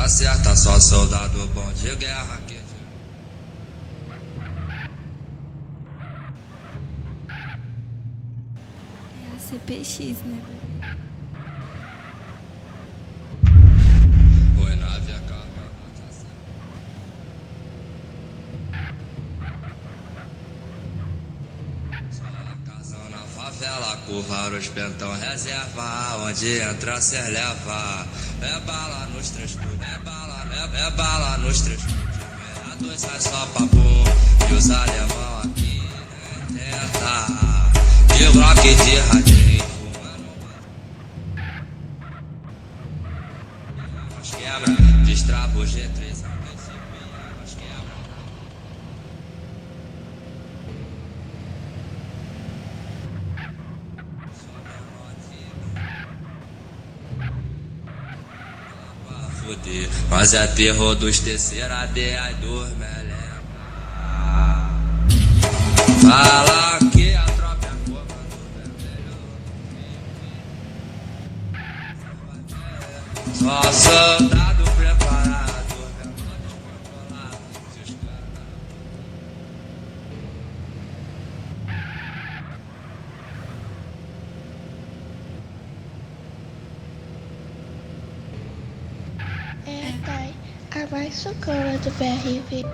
Tá certa, só soldado bom de guerra que É a CPX, né? foi na via carro. Casão na favela, com vários pentão reserva. Onde entra cê leva. É bala nos três escudos, é bala nos três escudos. A2 sai só papum. E os alemão aqui nem tenta. De rock de radinho, fumando. Nós quebra, destrava o G3. Nós quebra. Fuder, mas é terror dos terceira D, ai dorme, lembra. Fala que a tropa é comando vermelho. Só soldado preparado, vendo descontrolado. Se os caras É, pai, a mais socorro do BRV.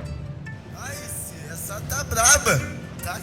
Aí, essa tá braba. Tá